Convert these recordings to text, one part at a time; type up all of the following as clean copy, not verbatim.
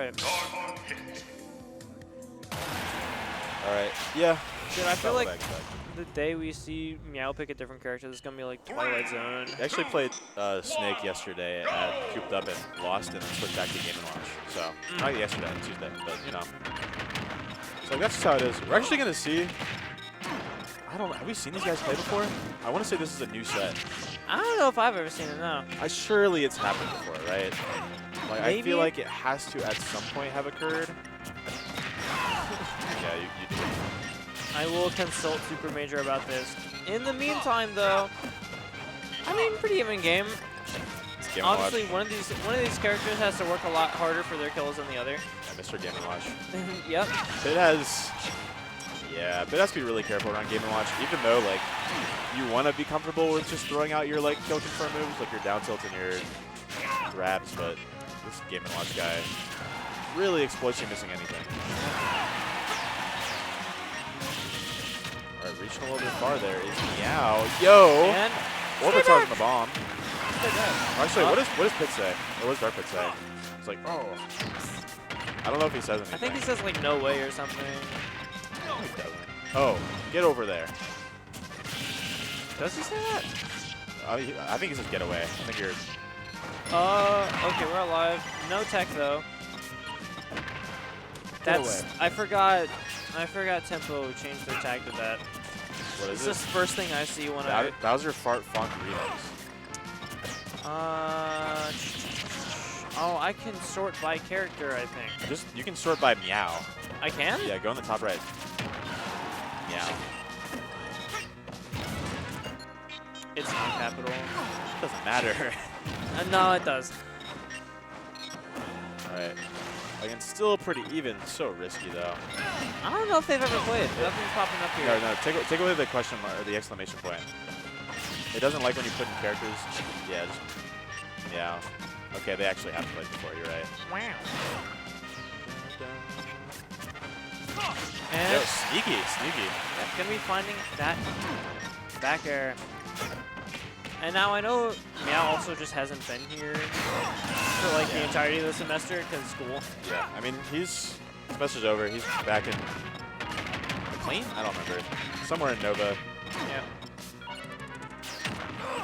right. All right. Yeah. Dude, I feel like the day we see Meow pick a different character, this is gonna be like Twilight Zone. I actually played Snake yesterday at Cooped Up and lost and then switched back to Game & Watch. So, not yesterday, Tuesday, but you know. So that's just how it is. We're actually going to see, I don't know, have we seen these guys play before? I want to say this is a new set. I don't know if I've ever seen it, no. Surely it's happened before, right? Like, Maybe? I feel like it has to at some point have occurred. Yeah, you do. I will consult Super Major about this. In the meantime, though, I mean, pretty even game. Game Obviously, one of these characters has to work a lot harder for their kills than the other. Yeah, Mr. Game & Watch. Yep. Bit has to be really careful around Game & Watch, even though, like, you want to be comfortable with just throwing out your, like, kill confirm moves, like your down tilt and your grabs, but this Game & Watch guy really exploits you missing anything. All right, reaching a little bit far there is Meow. Yo! And Orbitar's in the bomb. Actually, what does Pit say? Or what does Dark Pit say? It's like, oh. I don't know if he says anything. I think he says, like, no way or something. No, he doesn't. Oh, get over there. Does he say that? I think he says get away. I think you're... Okay, we're alive. No tech, though. That's... I forgot Tempo changed their tag to that. What is It's just the first thing I see when I... Bowser Fart Funk Remix. Oh, I can sort by character, I think. You can sort by Meow. I can? Yeah, go in the top right. Meow. It's not capital. Doesn't matter. No, it does. Alright. Again, still pretty even. So risky, though. I don't know if they've ever played. Nothing's popping up here. No, take away the question mark, or the exclamation point. It doesn't like when you put in characters. Yeah, just Meow. Okay, they actually have played before, you're right. Wow. Yo, And sneaky. gonna be finding that back air. And now I know Meow also just hasn't been here for like the entirety of the semester because school. Yeah, I mean, semester's over. He's back in McLean? I don't remember. Somewhere in Nova. Yeah.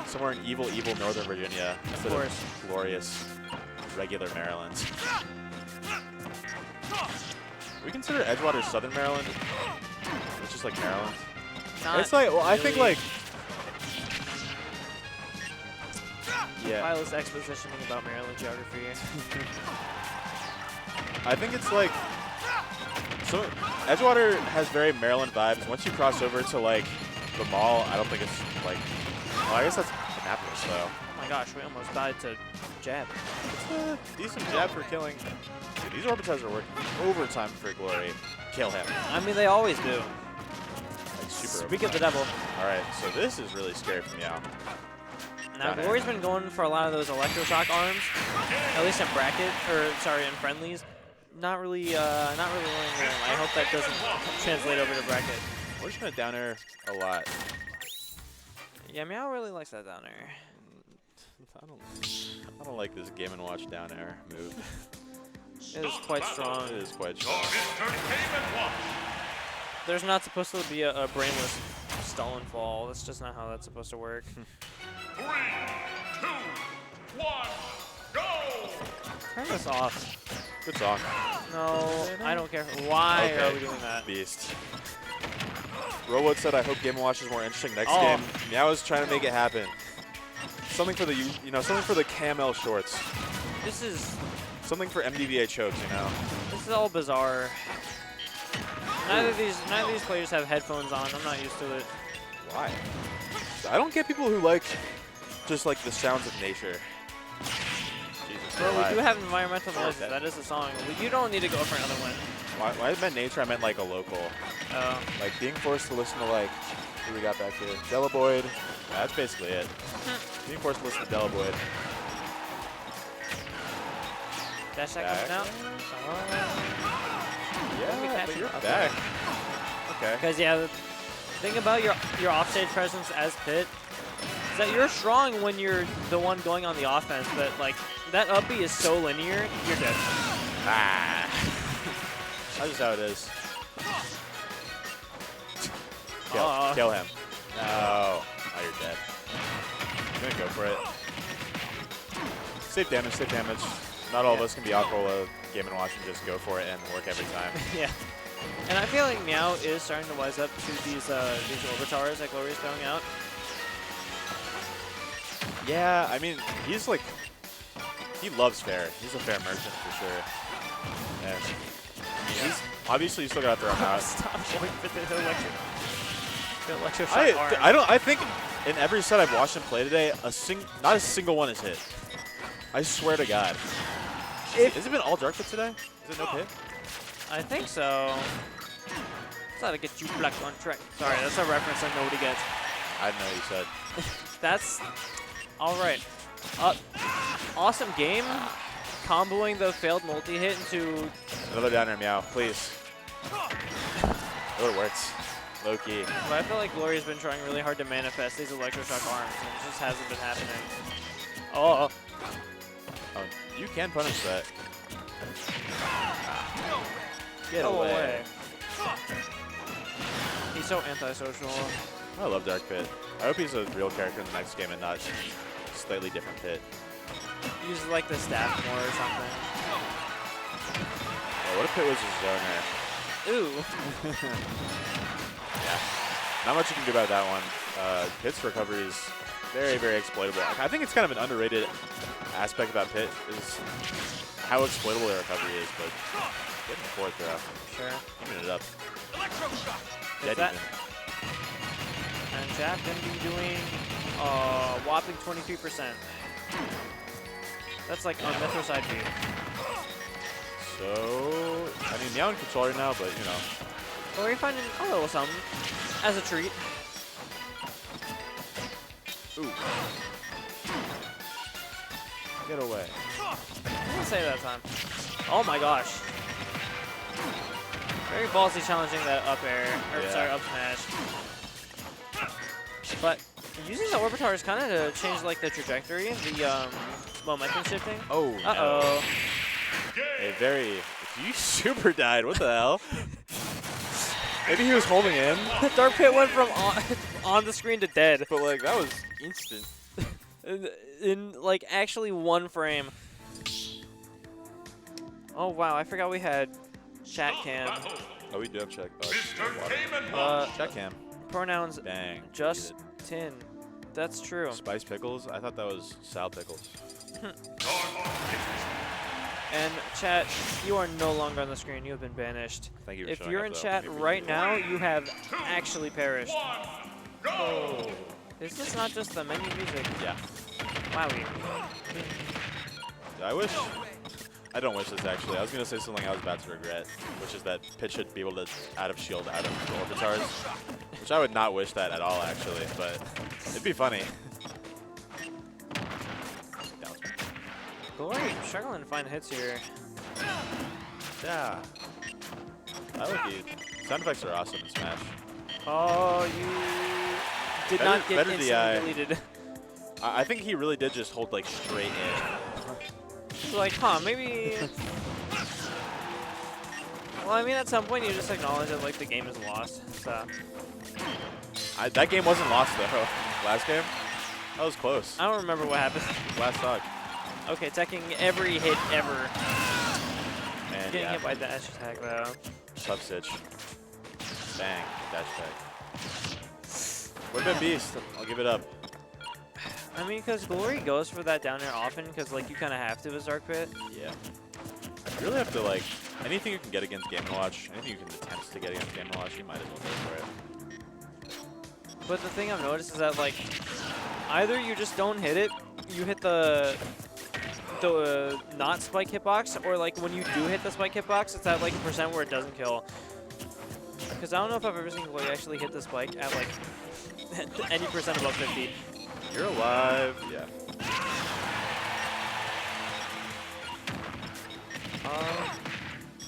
Somewhere in evil Northern Virginia. Of course. Glorious, regular Maryland. We consider Edgewater Southern Maryland. It's just like Maryland. It's like, well, I think like, yeah. Pilot's expositioning about Maryland geography. I think it's like, so Edgewater has very Maryland vibes. Once you cross over to like the mall, I don't think it's like, well, I guess that's Annapolis though. Oh my gosh, we almost died to jab. It's a decent jab for killing. Dude, these orbitars are working overtime for glory. Kill him. I mean, they always do. Like super Speak of the devil. All right, so this is really scary for Meow. Now, Glory's been going for a lot of those electroshock arms, at least in bracket, or sorry, in friendlies. Not really willing to. I hope that doesn't translate over to bracket. We're just gonna down air a lot. Yeah, Meow really likes that down air. I don't like this Game & Watch down air move. It is quite strong. It is quite strong. There's not supposed to be a brainless stall and fall. That's just not how that's supposed to work. 3, 2, 1, go! Turn this off. Good song. No, I don't care. Why Okay. are we doing that? Beast. Rowood said, "I hope Game & Watch is more interesting next Oh. game." Meow is trying to make it happen. Something for the something for the KML shorts. This is Something for MDVA chokes, you know. this is all bizarre. Neither of these players have headphones on. I'm not used to it. Why? I don't get people who like just like the sounds of nature. Jesus, Bro, we alive. do have environmental noises. Okay. That is a song. You don't need to go for another one. Why I meant nature, I meant like a local. Oh. Like being forced to listen to like, who we got back here? Delaware. That's basically it. Being forced to listen to Delaware. Dash that comes out. Yeah, but you're back. Okay. Because yeah, the thing about your offstage presence as Pit is that you're strong when you're the one going on the offense, but like that up B is so linear, you're dead. Ah. That's just how it is. Kill him. No. Oh, you're dead. I'm gonna go for it. Safe damage, safe damage. Not all of us can be Aquila, Game & Watch, and just go for it and work every time. Yeah. And I feel like Meow is starting to wise up to these Orbitars that Glory's throwing out. Yeah, I mean, he's like, he loves fair. He's a fair merchant for sure. And he's obviously you still gotta throw him out. Stop going for the electro shot arm. I think in every set I've watched him play today, not a single one is hit. I swear to God. Has it been all dark pit today? Is it no pit? I think so. Thought to get you black on track. Sorry, that's a reference that nobody gets. I didn't know what you said. That's all right. Awesome game. Comboing the failed multi-hit into... Another down air, Meow, please. It would've worked. Low key. But I feel like Glory's been trying really hard to manifest these electroshock arms, and it just hasn't been happening. Oh. Oh, you can punish that. Get Go away. He's so antisocial. I love Dark Pit. I hope he's a real character in the next game and not a slightly different pit. He uses like the staff more or something. Oh, what if Pit was a zoner? Ooh. Yeah. Not much you can do about that one. Pit's recovery is very, very exploitable. I think it's kind of an underrated aspect about Pit is how exploitable their recovery is, but getting the forward throw. Sure. Keeping it up. Is that? And Jack going to be doing whopping 23%. That's like on Metro side B. So, I mean, Meow in control right now, but you know. Well, we're finding a little something as a treat. Ooh. Get away. I didn't say that time. Oh my gosh. Very ballsy challenging that up air, or sorry, up smash. But using the Orbitars kind of to change like the trajectory, the momentum shifting. Oh, Uh-oh. A very, you super died, what the hell? Maybe he was holding in. Dark Pit went from on the screen to dead. But like, that was instant. in like actually one frame. Oh wow, I forgot we had chat cam. Oh, we do have check. Chat cam. Pronouns Dang. Justin. That's true. Spice pickles? I thought that was Sal pickles. And chat, you are no longer on the screen. You have been banished. Thank you for If showing you're up, in though. chat right now, you have actually perished. Oh. Is this not just the menu music? Yeah. Wowie. I don't wish this actually. I was going to say something I was about to regret, which is that Pit should be able to out of shield out of the Orbitars, which I would not wish that at all actually, but it'd be funny. Glory struggling to find hits here. Yeah. I like it. Sound effects are awesome in Smash. Oh, you did not get better instantly DI. deleted. I think he really did just hold like straight in. Like, huh, maybe... Well, I mean, at some point you just acknowledge that like the game is lost, so... That game wasn't lost though. Last game? That was close. I don't remember what happened. Last dog. Okay, teching every hit ever. And Getting hit by dash attack though. Tough stitch. Bang. Dash attack. Would've been beast. I'll give it up. I mean, because Glory goes for that down air often, because like you kind of have to as Dark Pit. Yeah. You really have to like, anything you can get against Game & Watch, anything you can attempt to get against Game & Watch, you might as well go for it. But the thing I've noticed is that like, either you just don't hit it, you hit the not spike hitbox, or like when you do hit the spike hitbox, it's at like a % where it doesn't kill. Because I don't know if I've ever seen Glory actually hit the spike at like any % above 50. You're alive. Yeah.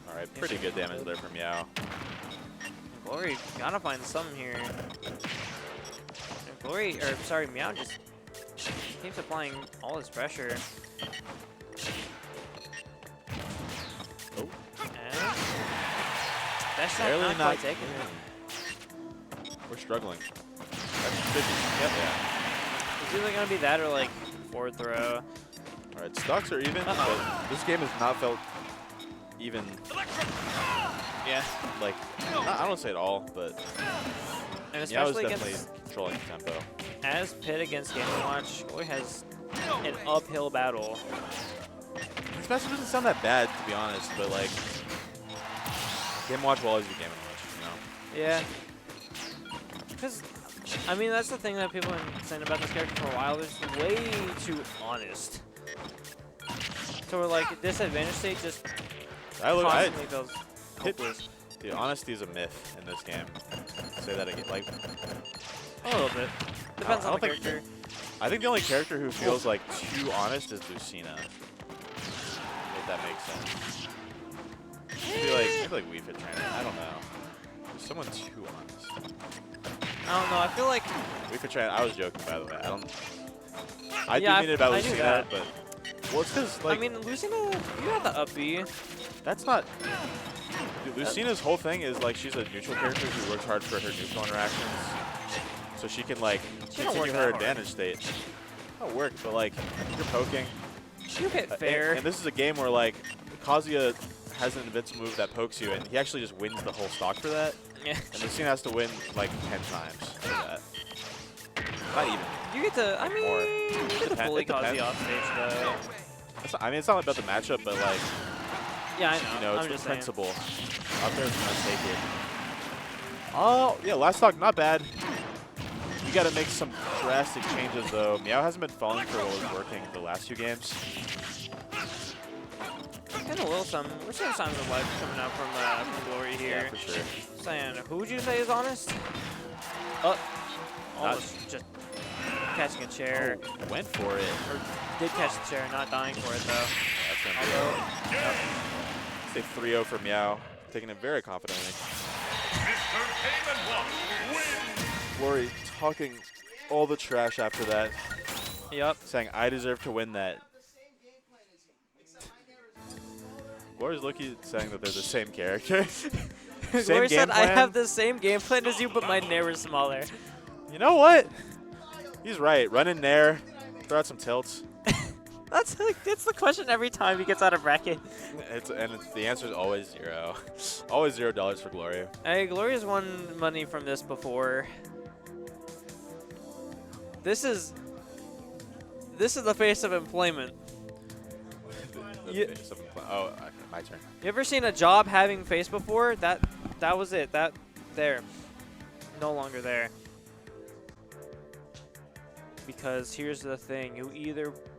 Alright, pretty good damage there from Meow. Glory gotta find something here. And Glory, or sorry, Meow just keeps applying all his pressure. That's Barely not not quite taking it. We're struggling. That's 50. Yep. Yeah. It's either gonna be that or like forward throw. All right, stocks are even, but this game has not felt even. Yeah. Like, I don't say it all, but And yeah, I was especially definitely against controlling the tempo. as Pitt against Game & Watch, Glory has an uphill battle. This matchup doesn't sound that bad, to be honest, but like, Game & Watch will always be Game & Watch, you know? Yeah. Because, I mean, that's the thing that people have been saying about this character for a while. It's way too honest. So we're like, disadvantage state just constantly feels hopeless. The honesty is a myth in this game. Say that again. Like, A little bit. Depends I on the don't think- character. I think the only character who feels like too honest is Lucina. If that makes sense. I feel like Wii Fit Trainer. I don't know. There's someone too honest. I don't know. I feel like Wii Fit Trainer. I was joking, by the way. I Yeah, do mean it about I knew Lucina, that. but well, it's because like I mean, Lucina, you have the up B. that's not. Dude, Lucina's whole thing is like she's a neutral character who works hard for her neutral interactions, so she can like She don't work continue that her hard. advantage state. That'll work, but like you're poking. You hit fair. And this is a game where like Kazuya has an invincible move that pokes you, and he actually just wins the whole stock for that. Yeah. And Lucina has to win like 10 times for that. Not even. You get to, I mean, More. you get to bully It depends. Kazi off stage though. I mean, it's not about the matchup, but like Yeah, I know. you know, it's I'm the just saying. principle. Out there's gonna take it. Oh yeah, last stock not bad. You got to make some drastic changes though. Meow hasn't been falling for what was working the last few games. And a little some. We're seeing signs of life coming out from Glory here. Yeah, for sure. Saying, who would you say is honest? Oh, almost just catching a chair. Oh, went for it. Or did catch the chair, not dying for it though. That's gonna be Although, Say 3-0 for Meow, taking it very confidently. Mr. KMLocal wins. Glory talking all the trash after that, yep. saying I deserve to win that. Glory's Loki saying that they're the same character. Glory said, I plan. have the same game plan as you, but my nair is smaller. You know what? He's right. Run in there, throw out some tilts. That's the question every time he gets out of bracket. The answer is always 0. Always $0 for Glory. Hey, Glory has won money from this before. This is the face of employment. Oh, okay, my turn. You ever seen a job having face before? That was it. That there. No longer there. Because here's the thing, you either